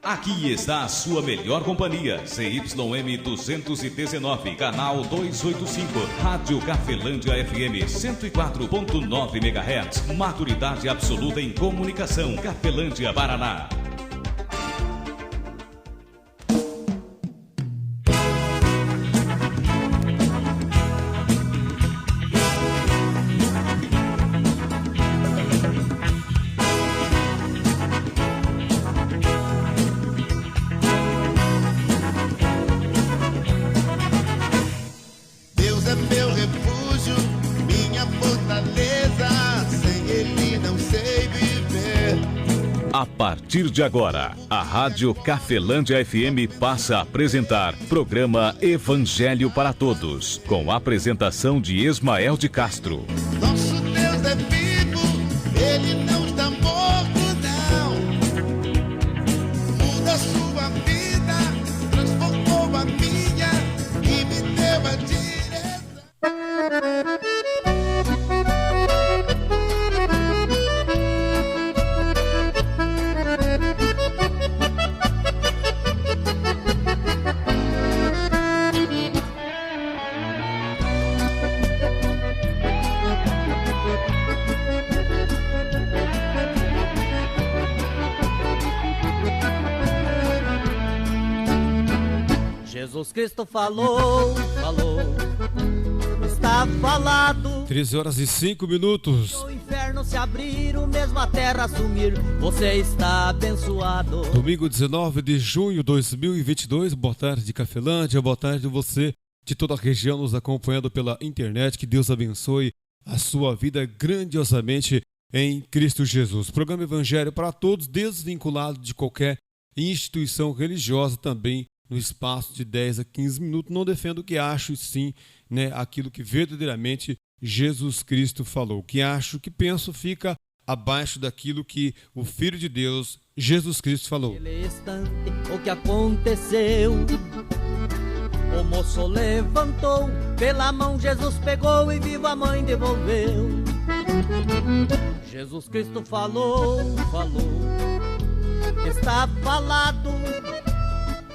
Aqui está a sua melhor companhia, CYM 219, canal 285, Rádio Cafelândia FM 104.9 MHz, maturidade absoluta em comunicação, Cafelândia, Paraná. A partir de agora, a Rádio Cafelândia FM passa a apresentar programa Evangelho para Todos, com a apresentação de Ismael de Castro. Nosso Deus é vivo, Ele não está morto, não. Muda a sua vida, transformou a minha e me deu a direção. Jesus Cristo falou, está falado. 13 horas e 5 minutos. O inferno se abrir, o mesmo a terra sumir, você está abençoado. Domingo 19 de junho de 2022, boa tarde Cafelândia, boa tarde você de toda a região nos acompanhando pela internet. Que Deus abençoe a sua vida grandiosamente em Cristo Jesus. Programa Evangelho para Todos, desvinculado de qualquer instituição religiosa, também no espaço de 10 a 15 minutos. Não defendo o que acho, e sim, aquilo que verdadeiramente Jesus Cristo falou. O que acho, o que penso, fica abaixo daquilo que o Filho de Deus, Jesus Cristo, falou. Naquele instante, o que aconteceu? O moço levantou, pela mão Jesus pegou e viva a mãe devolveu. Jesus Cristo falou, está falado.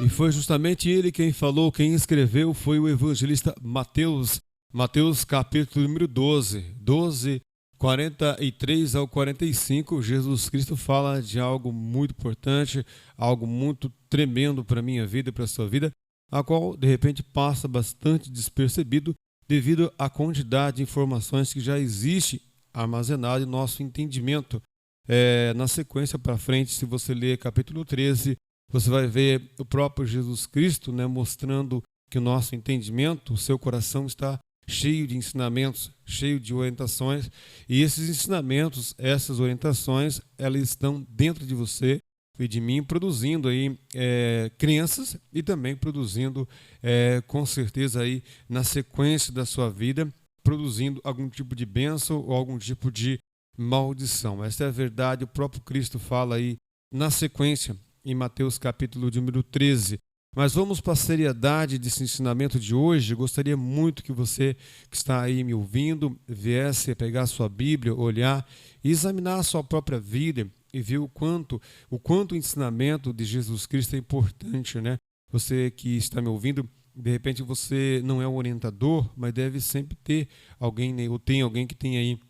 E foi justamente ele quem falou, quem escreveu foi o evangelista Mateus. Mateus capítulo número 12, 43 ao 45, Jesus Cristo fala de algo muito importante, algo muito tremendo para a minha vida e para a sua vida, a qual de repente passa bastante despercebido devido à quantidade de informações que já existe armazenada em nosso entendimento. Na sequência para frente, se você ler capítulo 13, você vai ver o próprio Jesus Cristo, mostrando que o nosso entendimento, o seu coração está cheio de ensinamentos, cheio de orientações, e esses ensinamentos, essas orientações, elas estão dentro de você e de mim, produzindo aí crenças e também produzindo, com certeza aí na sequência da sua vida, produzindo algum tipo de bênção ou algum tipo de maldição. Essa é a verdade, o próprio Cristo fala aí na sequência, em Mateus capítulo número 13. Mas vamos para a seriedade desse ensinamento de hoje. Eu gostaria muito que você que está aí me ouvindo viesse a pegar a sua Bíblia, olhar e examinar a sua própria vida e ver o quanto o ensinamento de Jesus Cristo é importante, Você que está me ouvindo, de repente você não é um orientador, mas deve sempre ter alguém, ou tem alguém que tem aí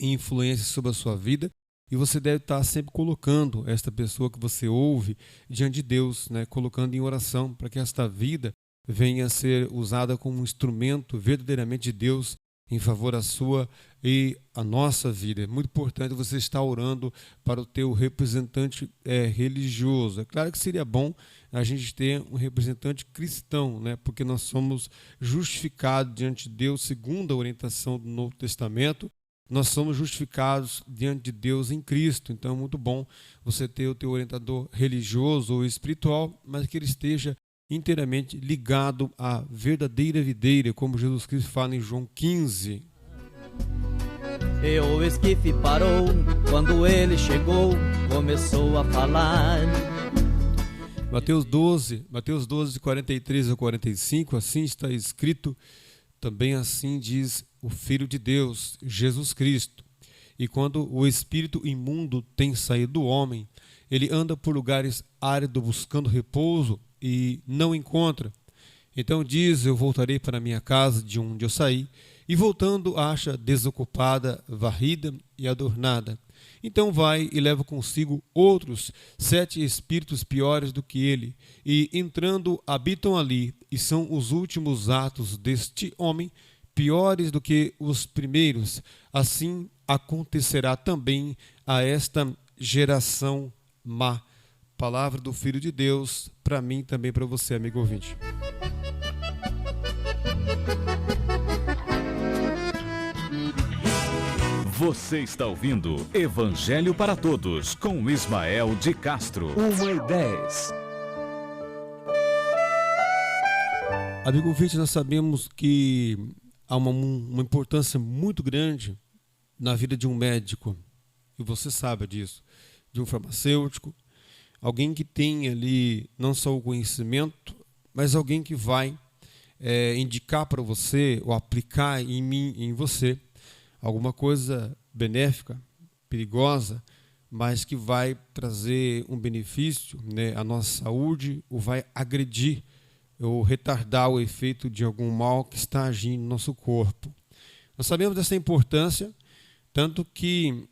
influência sobre a sua vida. E você deve estar sempre colocando esta pessoa que você ouve diante de Deus, colocando em oração para que esta vida venha a ser usada como um instrumento verdadeiramente de Deus em favor da sua e a nossa vida. É muito importante você estar orando para o teu representante religioso. É claro que seria bom a gente ter um representante cristão, porque nós somos justificados diante de Deus segundo a orientação do Novo Testamento. Nós somos justificados diante de Deus em Cristo. Então é muito bom você ter o teu orientador religioso ou espiritual, mas que ele esteja inteiramente ligado à verdadeira videira, como Jesus Cristo fala em João 15. E o esquife parou, quando ele chegou, começou a falar. Mateus 12, 43 a 45, assim está escrito, também assim diz o Filho de Deus, Jesus Cristo. E quando o espírito imundo tem saído do homem, ele anda por lugares áridos buscando repouso e não encontra. Então diz: eu voltarei para a minha casa de onde eu saí, e voltando acha desocupada, varrida e adornada. Então vai e leva consigo outros 7 espíritos piores do que ele, e entrando habitam ali, e são os últimos atos deste homem piores do que os primeiros. Assim acontecerá também a esta geração má. Palavra do Filho de Deus, para mim também para você, amigo ouvinte. Você está ouvindo Evangelho para Todos, com Ismael de Castro. 1h10. Amigo ouvinte, nós sabemos que há uma importância muito grande na vida de um médico, e você sabe disso, de um farmacêutico, alguém que tem ali não só o conhecimento, mas alguém que vai indicar para você ou aplicar em mim, em você, alguma coisa benéfica, perigosa, mas que vai trazer um benefício, à nossa saúde, ou vai agredir ou retardar o efeito de algum mal que está agindo no nosso corpo. Nós sabemos dessa importância, tanto que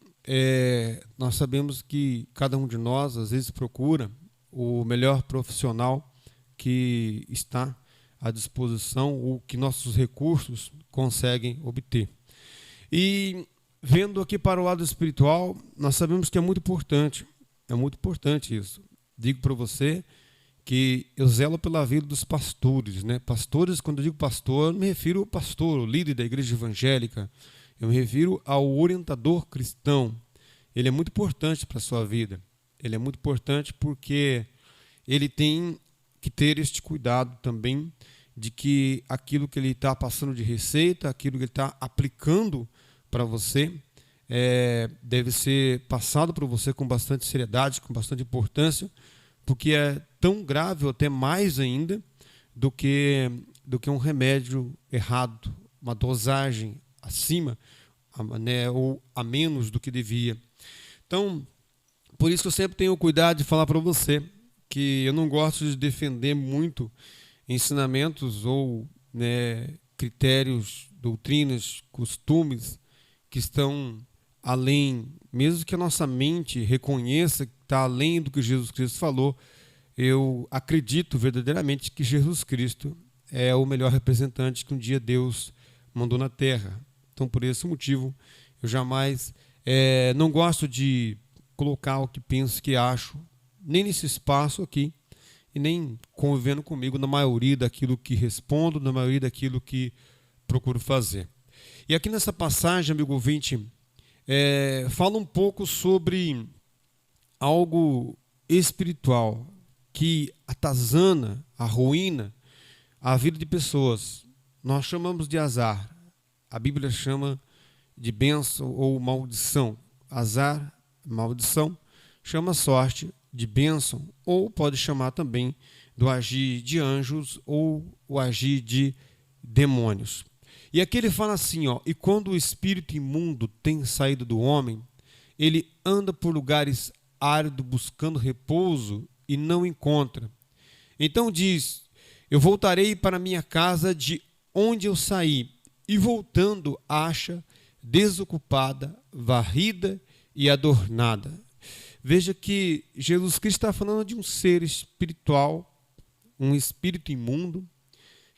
nós sabemos que cada um de nós, às vezes, procura o melhor profissional que está à disposição, ou que nossos recursos conseguem obter. E vendo aqui para o lado espiritual, nós sabemos que é muito importante isso. Digo para você que eu zelo pela vida dos pastores, Pastores, quando eu digo pastor, eu me refiro ao pastor, o líder da igreja evangélica, eu me refiro ao orientador cristão. Ele é muito importante para a sua vida, ele é muito importante porque ele tem que ter este cuidado também de que aquilo que ele está passando de receita, aquilo que ele está aplicando para você, deve ser passado para você com bastante seriedade, com bastante importância, porque é tão grave, ou até mais ainda, do que um remédio errado, uma dosagem acima, ou a menos do que devia. Então, por isso que eu sempre tenho cuidado de falar para você que eu não gosto de defender muito ensinamentos ou critérios, doutrinas, costumes que estão além, mesmo que a nossa mente reconheça que está além do que Jesus Cristo falou. Eu acredito verdadeiramente que Jesus Cristo é o melhor representante que um dia Deus mandou na terra. Então, por esse motivo, eu jamais não gosto de colocar o que penso, que acho, nem nesse espaço aqui, e nem convivendo comigo na maioria daquilo que respondo, na maioria daquilo que procuro fazer. E aqui nessa passagem, amigo ouvinte, fala um pouco sobre algo espiritual que atazana, arruína a vida de pessoas. Nós chamamos de azar. A Bíblia chama de bênção ou maldição. Azar, maldição, chama sorte de bênção, ou pode chamar também do agir de anjos ou o agir de demônios. E aqui ele fala assim, e quando o espírito imundo tem saído do homem, ele anda por lugares áridos buscando repouso e não encontra. Então diz: eu voltarei para minha casa de onde eu saí, e voltando acha desocupada, varrida e adornada. Veja que Jesus Cristo está falando de um ser espiritual, um espírito imundo,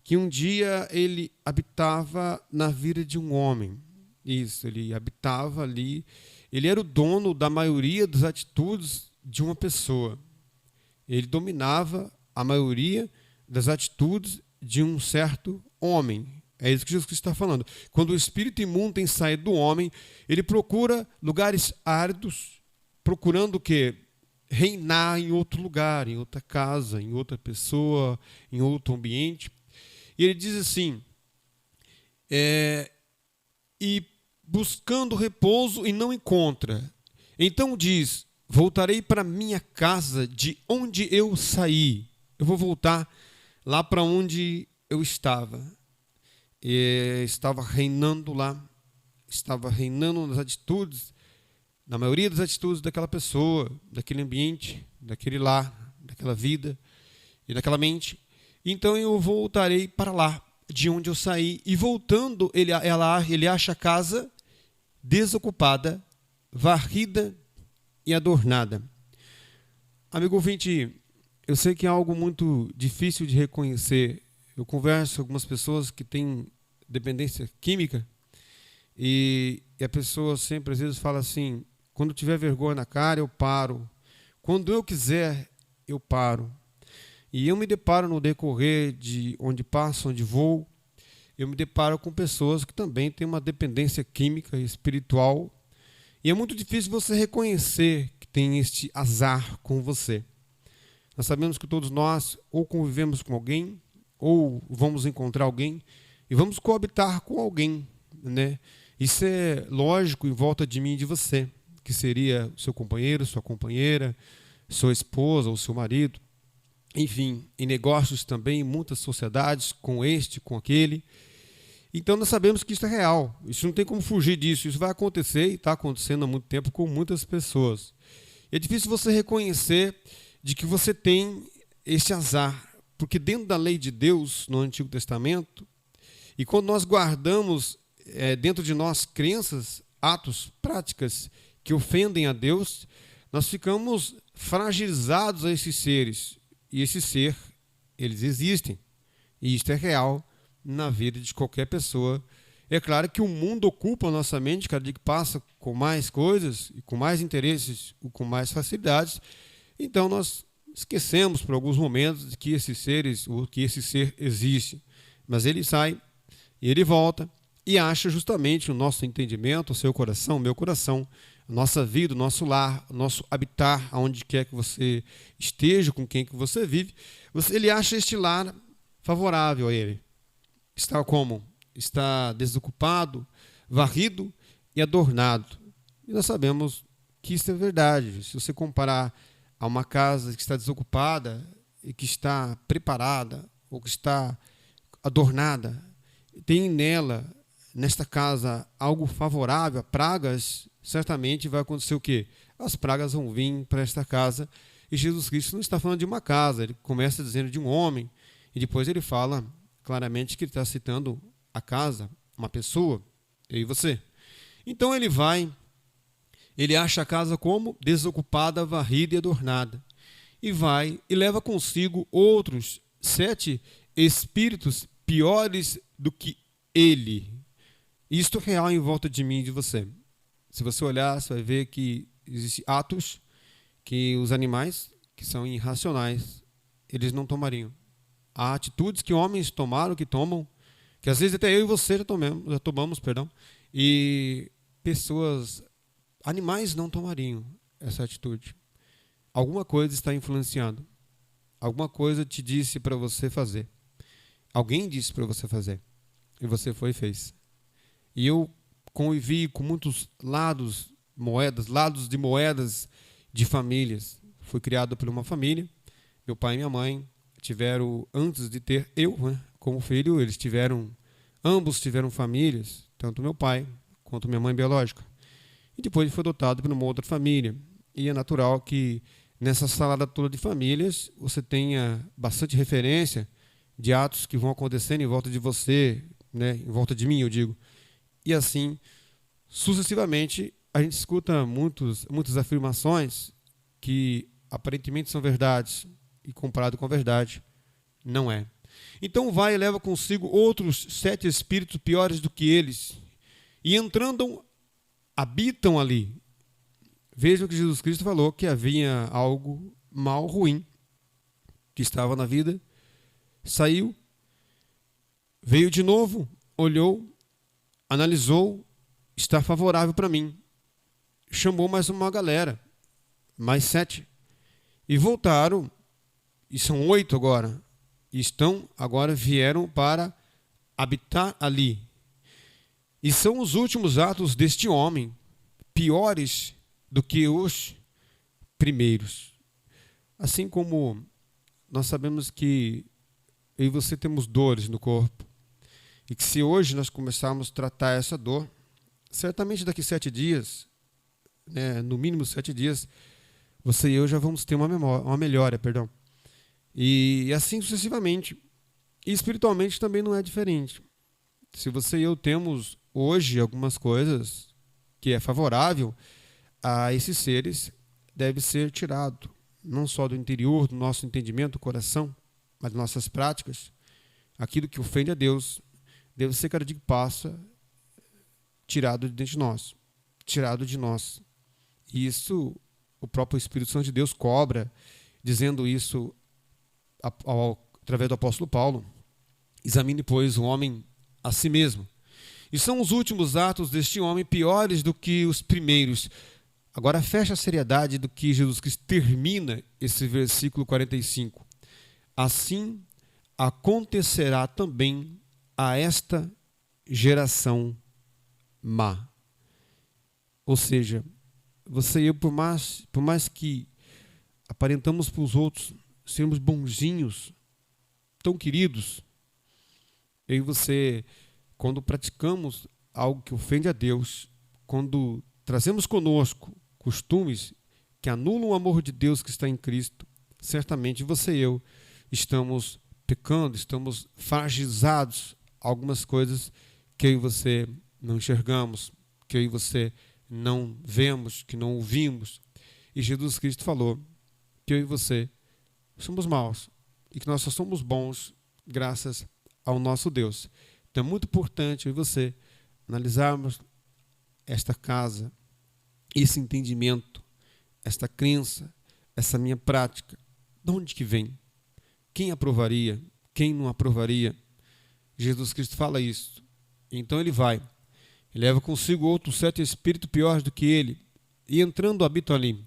que um dia ele habitava na vida de um homem. Isso, ele habitava ali, ele era o dono da maioria das atitudes de uma pessoa. Ele dominava a maioria das atitudes de um certo homem. É isso que Jesus Cristo está falando. Quando o espírito imundo tem saído do homem, ele procura lugares áridos, procurando o quê? Reinar em outro lugar, em outra casa, em outra pessoa, em outro ambiente. E ele diz assim, e buscando repouso e não encontra. Então diz: voltarei para minha casa de onde eu saí. Eu vou voltar lá para onde eu estava. Estava reinando lá, estava reinando nas atitudes na maioria das atitudes daquela pessoa, daquele ambiente, daquele lar, daquela vida e daquela mente. Então eu voltarei para lá, de onde eu saí. E voltando, ele acha a casa desocupada, varrida e adornada. Amigo ouvinte, eu sei que é algo muito difícil de reconhecer. Eu converso com algumas pessoas que têm dependência química e a pessoa sempre, às vezes, fala assim: quando tiver vergonha na cara, eu paro. Quando eu quiser, eu paro. E eu me deparo no decorrer de onde passo, onde vou, eu me deparo com pessoas que também têm uma dependência química e espiritual. E é muito difícil você reconhecer que tem este azar com você. Nós sabemos que todos nós ou convivemos com alguém, ou vamos encontrar alguém e vamos coabitar com alguém, né? Isso é lógico em volta de mim e de você, que seria o seu companheiro, sua companheira, sua esposa ou seu marido. Enfim, em negócios também, em muitas sociedades, com este, com aquele. Então nós sabemos que isso é real, isso não tem como fugir disso, isso vai acontecer e está acontecendo há muito tempo com muitas pessoas. É difícil você reconhecer de que você tem este azar, porque dentro da lei de Deus, no Antigo Testamento, e quando nós guardamos dentro de nós crenças, atos, práticas que ofendem a Deus, nós ficamos fragilizados a esses seres. E esse ser, eles existem. E isto é real na vida de qualquer pessoa. É claro que o mundo ocupa a nossa mente cada dia que passa com mais coisas, e com mais interesses, e com mais facilidades. Então nós esquecemos por alguns momentos de que esses seres, ou que esse ser existe. Mas ele sai, e ele volta, e acha justamente o nosso entendimento, o seu coração, o meu coração, a nossa vida, o nosso lar, o nosso habitar, aonde quer que você esteja, com quem que você vive, ele acha este lar favorável a ele. Está como? Está desocupado, varrido e adornado. E nós sabemos que isso é verdade. Se você comparar a uma casa que está desocupada e que está preparada, ou que está adornada, tem nela, nesta casa, algo favorável a pragas, certamente vai acontecer o quê? As pragas vão vir para esta casa. E Jesus Cristo não está falando de uma casa, ele começa dizendo de um homem, e depois ele fala claramente que ele está citando a casa, uma pessoa, eu e você. Então ele acha a casa como desocupada, varrida e adornada. E vai e leva consigo outros 7 espíritos piores do que ele. Isto é real em volta de mim e de você. Se você olhar, você vai ver que existem atos que os animais, que são irracionais, eles não tomariam. Há atitudes que homens tomaram, que tomam, que às vezes até eu e você já tomamos, e pessoas, animais não tomariam essa atitude. Alguma coisa está influenciando. Alguma coisa te disse para você fazer. Alguém disse para você fazer. E você foi e fez. E eu convivi com muitos lados de moedas de famílias. Fui criado por uma família. Meu pai e minha mãe tiveram, antes de ter eu, como filho, ambos tiveram famílias, tanto meu pai quanto minha mãe biológica. E depois foi adotado por uma outra família. E é natural que nessa salada toda de famílias você tenha bastante referência de atos que vão acontecendo em volta de você, né, em volta de mim, eu digo. E assim, sucessivamente, a gente escuta muitas afirmações que aparentemente são verdades e comparado com a verdade, não é. Então vai e leva consigo outros 7 espíritos piores do que eles, e entrando, habitam ali. Vejam que Jesus Cristo falou que havia algo mal, ruim, que estava na vida, saiu, veio de novo, olhou, analisou, está favorável para mim. Chamou mais uma galera, mais 7. E voltaram, e são 8 agora. E vieram para habitar ali. E são os últimos atos deste homem, piores do que os primeiros. Assim como nós sabemos que eu e você temos dores no corpo, e que se hoje nós começarmos a tratar essa dor, certamente daqui 7 dias né, no mínimo 7 dias, você e eu já vamos ter uma melhora, perdão. E assim sucessivamente. E espiritualmente também não é diferente. Se você e eu temos hoje algumas coisas que é favorável a esses seres, deve ser tirado, não só do interior, do nosso entendimento, do coração, mas das nossas práticas. Aquilo que ofende a Deus deve ser cada dia que passa tirado de dentro de nós, tirado de nós. E isso o próprio Espírito Santo de Deus cobra, dizendo isso através do apóstolo Paulo. Examine, pois, o homem a si mesmo. E são os últimos atos deste homem piores do que os primeiros. Agora fecha a seriedade do que Jesus Cristo termina esse versículo 45. Assim acontecerá também a esta geração má. Ou seja, você e eu, por mais que aparentamos para os outros sermos bonzinhos, tão queridos, eu e você, quando praticamos algo que ofende a Deus, quando trazemos conosco costumes que anulam o amor de Deus que está em Cristo, certamente você e eu estamos pecando, estamos fragilizados a algumas coisas que eu e você não enxergamos, que eu e você não vemos, que não ouvimos. E Jesus Cristo falou que eu e você somos maus e que nós só somos bons graças ao nosso Deus. Então é muito importante eu e você analisarmos esta casa, esse entendimento, esta crença, essa minha prática. De onde que vem? Quem aprovaria? Quem não aprovaria? Jesus Cristo fala isso. Então ele leva consigo outros 7 espíritos piores do que ele, e entrando habitam ali.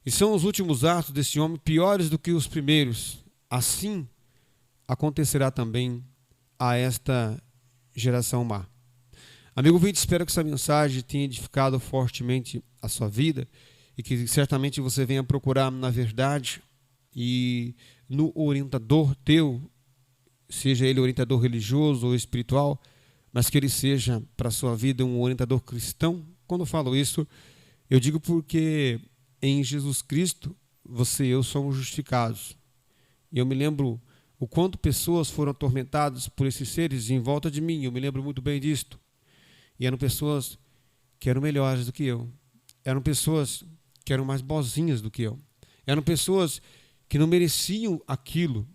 E são os últimos atos desse homem piores do que os primeiros. Assim acontecerá também a esta geração má. Amigo ouvinte, espero que essa mensagem tenha edificado fortemente a sua vida e que certamente você venha procurar na verdade e no orientador teu, seja ele orientador religioso ou espiritual, mas que ele seja para a sua vida um orientador cristão. Quando eu falo isso, eu digo porque em Jesus Cristo você e eu somos justificados. E eu me lembro o quanto pessoas foram atormentadas por esses seres em volta de mim, eu me lembro muito bem disto. E eram pessoas que eram melhores do que eu. Eram pessoas que eram mais boazinhas do que eu. Eram pessoas que não mereciam aquilo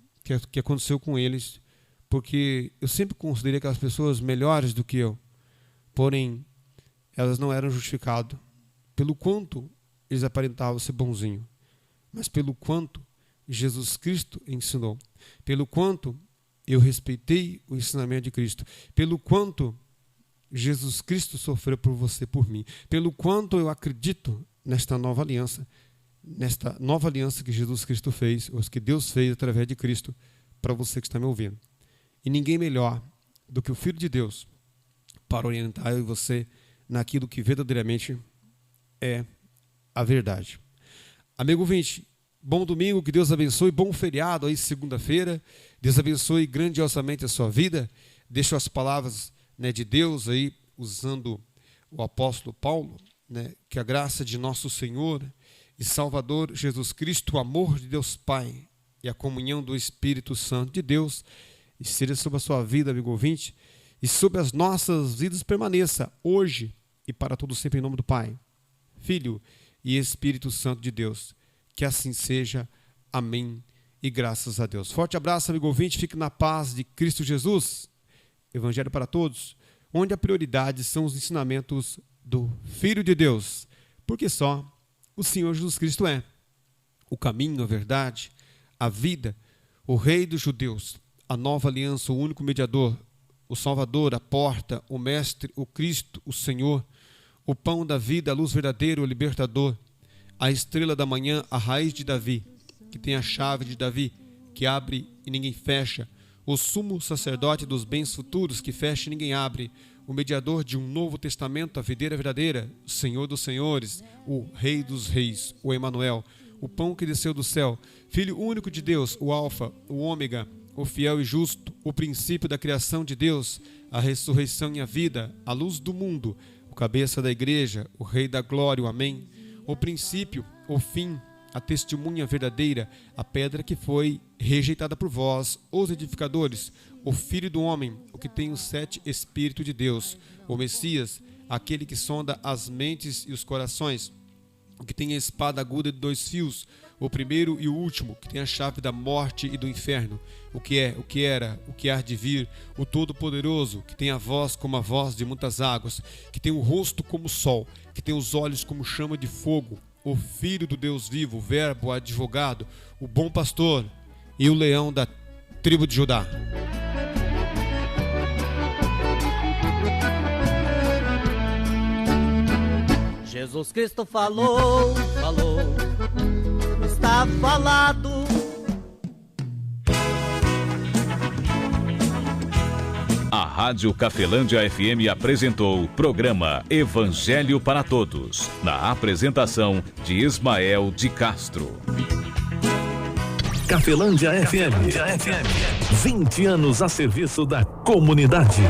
que aconteceu com eles, porque eu sempre considerei aquelas pessoas melhores do que eu. Porém, elas não eram justificadas pelo quanto eles aparentavam ser bonzinho, mas pelo quanto Jesus Cristo ensinou, pelo quanto eu respeitei o ensinamento de Cristo, pelo quanto Jesus Cristo sofreu por você, por mim, pelo quanto eu acredito nesta nova aliança que Jesus Cristo fez, ou que Deus fez através de Cristo, para você que está me ouvindo. E ninguém melhor do que o Filho de Deus para orientar eu e você naquilo que verdadeiramente é a verdade. Amigo ouvinte, bom domingo, que Deus abençoe, bom feriado aí, segunda-feira. Deus abençoe grandiosamente a sua vida. Deixo as palavras, de Deus aí, usando o apóstolo Paulo, que a graça de nosso Senhor e Salvador Jesus Cristo, o amor de Deus Pai e a comunhão do Espírito Santo de Deus esteja sobre a sua vida, amigo ouvinte, e sobre as nossas vidas permaneça hoje e para todo sempre, em nome do Pai, Filho e Espírito Santo de Deus. Que assim seja. Amém e graças a Deus. Forte abraço, amigo ouvinte, fique na paz de Cristo Jesus. Evangelho para todos, onde a prioridade são os ensinamentos do Filho de Deus, porque só o Senhor Jesus Cristo é o caminho, a verdade, a vida, o Rei dos judeus, a nova aliança, o único mediador, o Salvador, a porta, o Mestre, o Cristo, o Senhor, o pão da vida, a luz verdadeira, o libertador, a estrela da manhã, a raiz de Davi, que tem a chave de Davi, que abre e ninguém fecha, o sumo sacerdote dos bens futuros, que fecha e ninguém abre, o mediador de um novo testamento, a videira verdadeira, o Senhor dos senhores, o Rei dos reis, o Emanuel, o pão que desceu do céu, Filho único de Deus, o Alfa, o Ômega, o fiel e justo, o princípio da criação de Deus, a ressurreição e a vida, a luz do mundo, o cabeça da igreja, o Rei da glória, o Amém, o princípio, o fim, a testemunha verdadeira, a pedra que foi rejeitada por vós, os edificadores, o Filho do Homem, o que tem os 7 Espíritos de Deus, o Messias, aquele que sonda as mentes e os corações, o que tem a espada aguda de 2 fios, o primeiro e o último, que tem a chave da morte e do inferno, o que é, o que era, o que há de vir, o Todo-Poderoso, que tem a voz como a voz de muitas águas, que tem o rosto como o sol, que tem os olhos como chama de fogo, o Filho do Deus vivo, o Verbo, o advogado, o bom pastor e o leão da tribo de Judá. Jesus Cristo falou, está falado. A Rádio Cafelândia FM apresentou o programa Evangelho para Todos, na apresentação de Ismael de Castro. Cafelândia FM, 20 anos a serviço da comunidade.